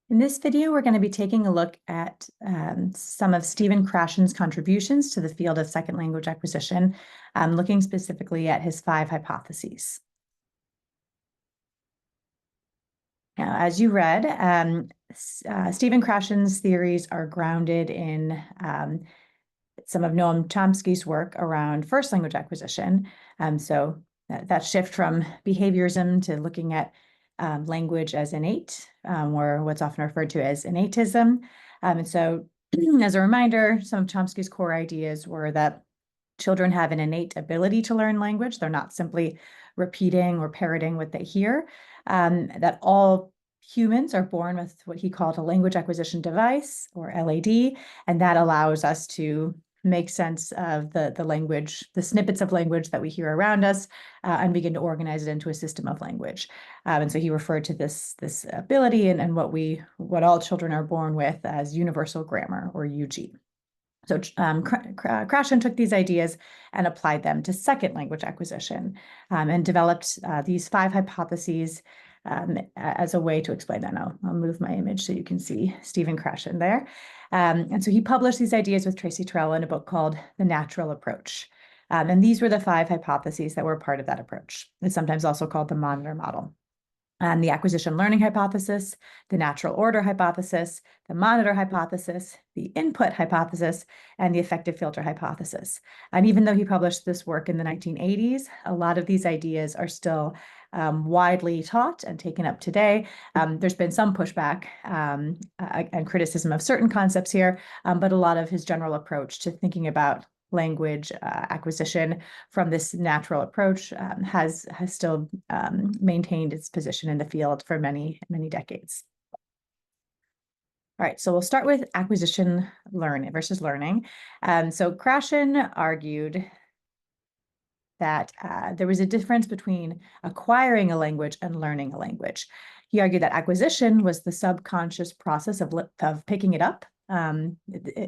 In this video, we're going to be taking a look at some of Stephen Krashen's contributions to the field of second language acquisition, looking specifically at his 5 hypotheses. Now, as you read, Stephen Krashen's theories are grounded in some of Noam Chomsky's work around first language acquisition. So that shift from behaviorism to looking at language as innate, or what's often referred to as innatism. And so as a reminder, some of Chomsky's core ideas were that children have an innate ability to learn language. They're not simply repeating or parroting what they hear, that all humans are born with what he called a language acquisition device, or LAD, and that allows us to make sense of the language, the snippets of language that we hear around us, and begin to organize it into a system of language. And so he referred to this ability and what all children are born with as universal grammar, or UG. So Krashen took these ideas and applied them to second language acquisition, and developed these 5 hypotheses as a way to explain that. Now I'll move my image so you can see Stephen Krashen there. And so he published these ideas with Tracy Terrell in a book called The Natural Approach. And these were the 5 hypotheses that were part of that approach. It's sometimes also called the monitor model. The acquisition learning hypothesis, the natural order hypothesis, the monitor hypothesis, the input hypothesis, and the effective filter hypothesis. And even though he published this work in the 1980s, a lot of these ideas are still widely taught and taken up today. There's been some pushback and criticism of certain concepts here, but a lot of his general approach to thinking about language acquisition from this natural approach has still maintained its position in the field for many, many decades. All right, so we'll start with acquisition learning versus learning. So Krashen argued that there was a difference between acquiring a language and learning a language. He argued that acquisition was the subconscious process of picking it up.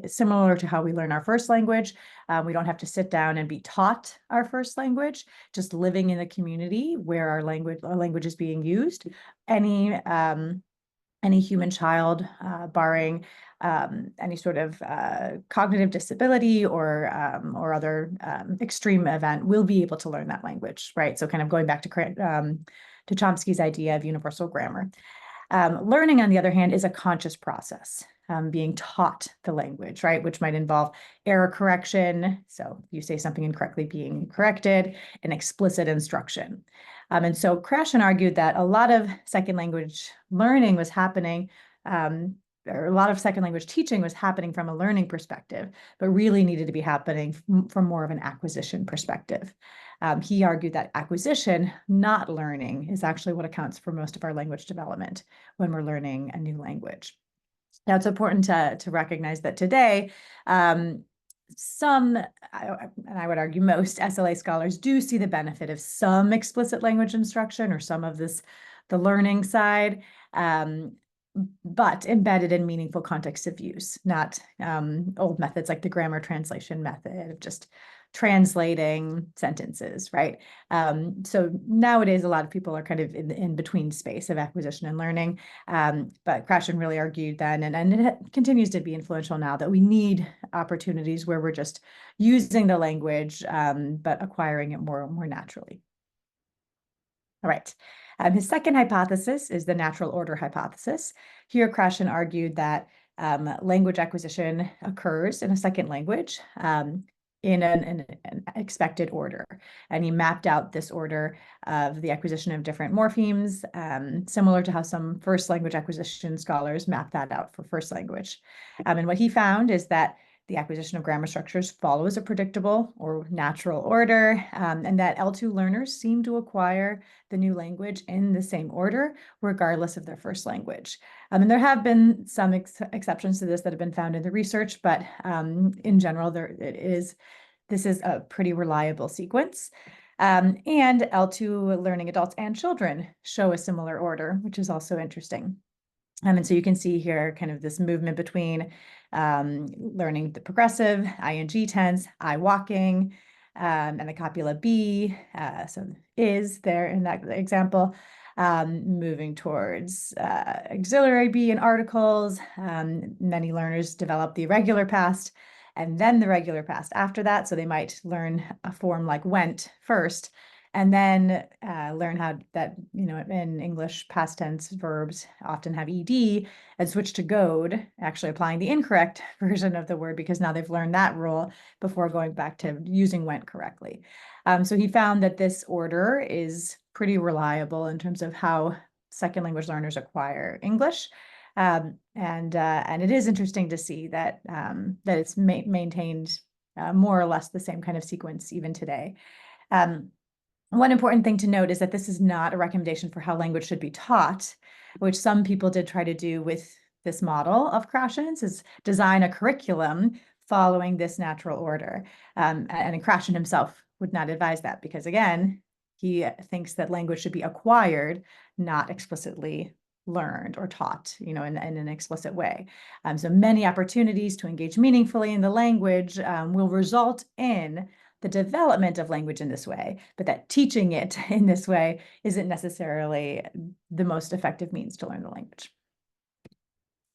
Similar to how we learn our first language. We don't have to sit down and be taught our first language, just living in a community where our language is being used. Any human child, barring any sort of cognitive disability or other extreme event, will be able to learn that language, right? So kind of going back to Chomsky's idea of universal grammar. Learning, on the other hand, is a conscious process, being taught the language, right? Which might involve error correction. So if you say something incorrectly, being corrected, and explicit instruction. And so Krashen argued that a lot of second language learning was happening, or a lot of second language teaching was happening from a learning perspective, but really needed to be happening from more of an acquisition perspective. He argued that acquisition, not learning, is actually what accounts for most of our language development when we're learning a new language. Now, it's important to recognize that today, some, and I would argue most SLA scholars do see the benefit of some explicit language instruction or some of the learning side, but embedded in meaningful contexts of use, not old methods like the grammar translation method of just translating sentences, right? So nowadays, a lot of people are kind of in between space of acquisition and learning. But Krashen really argued then, and it continues to be influential now, that we need opportunities where we're just using the language, but acquiring it more naturally. All right. His second hypothesis is the natural order hypothesis. Here, Krashen argued that language acquisition occurs in a second language in an expected order. And he mapped out this order of the acquisition of different morphemes, similar to how some first language acquisition scholars map that out for first language. And what he found is that the acquisition of grammar structures follows a predictable or natural order, and that L2 learners seem to acquire the new language in the same order, regardless of their first language. And there have been some exceptions to this that have been found in the research, but in general, this is a pretty reliable sequence. And L2 learning adults and children show a similar order, which is also interesting. And so you can see here kind of this movement between learning the progressive, ing tense, I walking, and the copula be, so is there in that example, moving towards auxiliary be in articles. Many learners develop the irregular past and then the regular past after that. So they might learn a form like went first, and then learn how that, in English, past tense verbs often have ed, and switch to goad, actually applying the incorrect version of the word because now they've learned that rule before going back to using went correctly. So he found that this order is pretty reliable in terms of how second language learners acquire English. And it is interesting to see that it's maintained more or less the same kind of sequence even today. One important thing to note is that this is not a recommendation for how language should be taught, which some people did try to do with this model of Krashen's, is design a curriculum following this natural order. And Krashen himself would not advise that because, again, he thinks that language should be acquired, not explicitly learned or taught, in an explicit way. So many opportunities to engage meaningfully in the language will result in the development of language in this way, but that teaching it in this way isn't necessarily the most effective means to learn the language.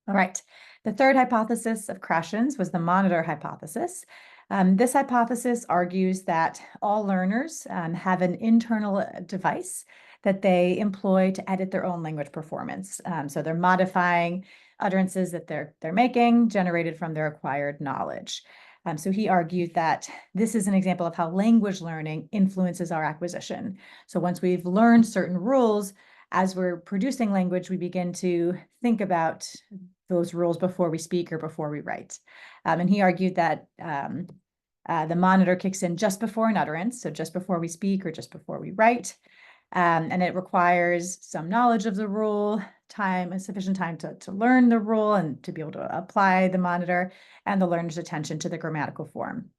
All right, the third hypothesis of Krashen's was the monitor hypothesis. This hypothesis argues that all learners have an internal device that they employ to edit their own language performance. So they're modifying utterances that they're making, generated from their acquired knowledge. So he argued that this is an example of how language learning influences our acquisition. So once we've learned certain rules, as we're producing language, we begin to think about those rules before we speak or before we write. And he argued that the monitor kicks in just before an utterance, so just before we speak or just before we write. And it requires some knowledge of the rule, sufficient time to learn the rule and to be able to apply the monitor, and the learner's attention to the grammatical form.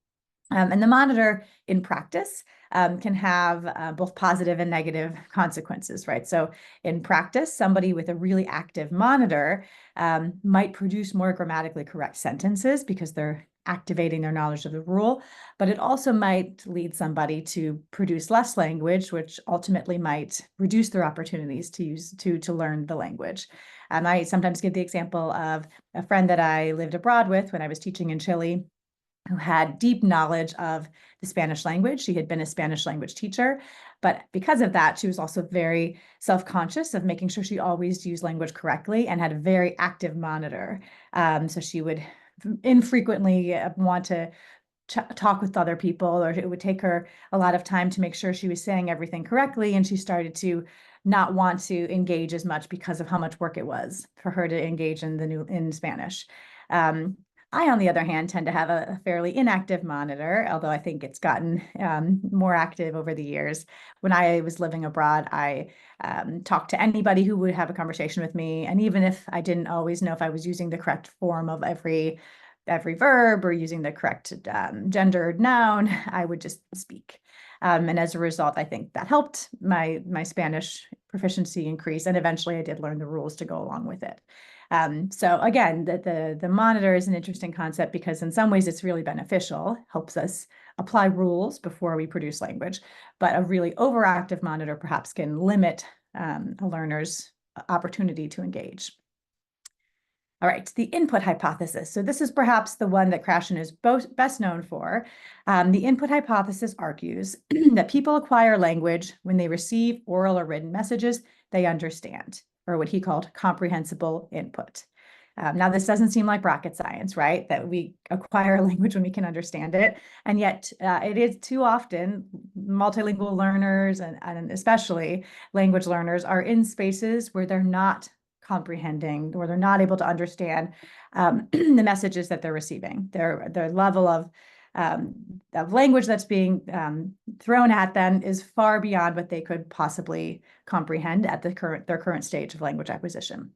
And the monitor in practice can have both positive and negative consequences, right? So in practice, somebody with a really active monitor might produce more grammatically correct sentences because they're activating their knowledge of the rule, but it also might lead somebody to produce less language, which ultimately might reduce their opportunities to learn the language. I sometimes give the example of a friend that I lived abroad with when I was teaching in Chile, who had deep knowledge of the Spanish language. She had been a Spanish language teacher, but because of that, she was also very self-conscious of making sure she always used language correctly and had a very active monitor. So she would infrequently want to talk with other people, or it would take her a lot of time to make sure she was saying everything correctly, and she started to not want to engage as much because of how much work it was for her to engage in Spanish. I, on the other hand, tend to have a fairly inactive monitor, although I think it's gotten more active over the years. When I was living abroad, I talked to anybody who would have a conversation with me, and even if I didn't always know if I was using the correct form of every verb or using the correct gendered noun, I would just speak. And as a result, I think that helped my Spanish proficiency increase, and eventually I did learn the rules to go along with it. So again, the monitor is an interesting concept because in some ways it's really beneficial, helps us apply rules before we produce language, but a really overactive monitor perhaps can limit a learner's opportunity to engage. All right, the input hypothesis. So this is perhaps the one that Krashen is best known for. The input hypothesis argues that people acquire language when they receive oral or written messages they understand, or what he called comprehensible input. Now, this doesn't seem like rocket science, right? That we acquire language when we can understand it. And yet it is too often multilingual learners and especially language learners are in spaces where they're not comprehending, or they're not able to understand the messages that they're receiving. Their level of language that's being thrown at them is far beyond what they could possibly comprehend at their current stage of language acquisition.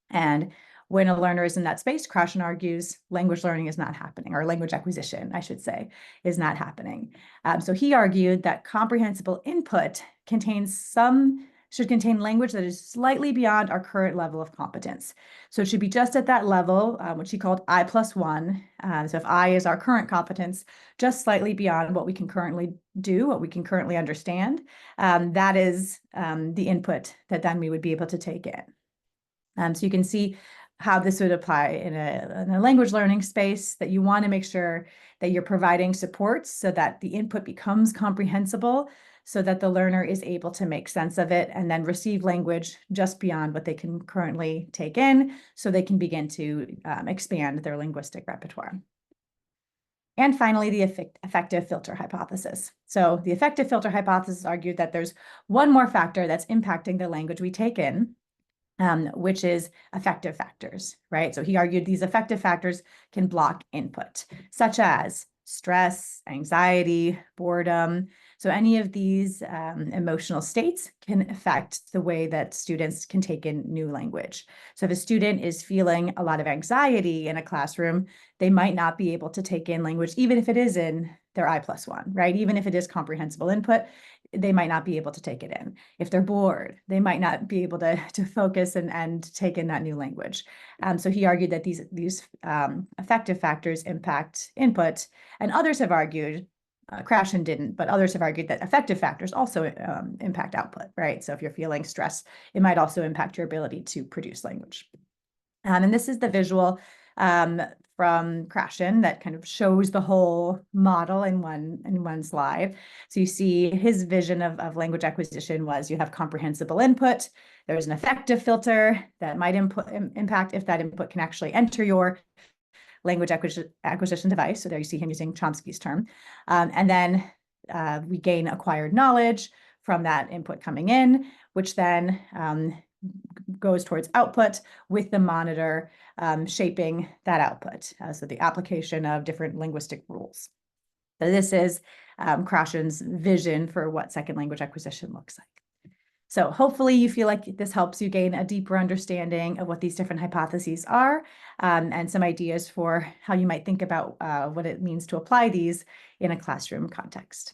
And when a learner is in that space, Krashen argues language learning is not happening, or language acquisition, I should say, is not happening. So he argued that comprehensible input contains some should contain language that is slightly beyond our current level of competence. So it should be just at that level, which he called I+1. So if I is our current competence, just slightly beyond what we can currently do, what we can currently understand, that is the input that then we would be able to take in. So you can see how this would apply in a language learning space, that you want to make sure that you're providing supports so that the input becomes comprehensible, so that the learner is able to make sense of it and then receive language just beyond what they can currently take in, so they can begin to expand their linguistic repertoire. And finally, the effective filter hypothesis. So the effective filter hypothesis argued that there's one more factor that's impacting the language we take in, which is affective factors, right? So he argued these affective factors can block input, such as stress, anxiety, boredom. So any of these emotional states can affect the way that students can take in new language. So if a student is feeling a lot of anxiety in a classroom, they might not be able to take in language, even if it is in their I+1, right? Even if it is comprehensible input, they might not be able to take it in. If they're bored, they might not be able to focus and take in that new language. So he argued that these affective factors impact input, and others have argued, Krashen didn't, but others have argued that affective factors also impact output, right? So if you're feeling stress, it might also impact your ability to produce language. And this is the visual from Krashen that kind of shows the whole model in one slide. So you see his vision of language acquisition was you have comprehensible input. There's an effective filter that might impact if that input can actually enter your language acquisition device. So there you see him using Chomsky's term. And then we gain acquired knowledge from that input coming in, which then goes towards output, with the monitor shaping that output. So the application of different linguistic rules. So this is Krashen's vision for what second language acquisition looks like. So hopefully you feel like this helps you gain a deeper understanding of what these different hypotheses are, and some ideas for how you might think about what it means to apply these in a classroom context.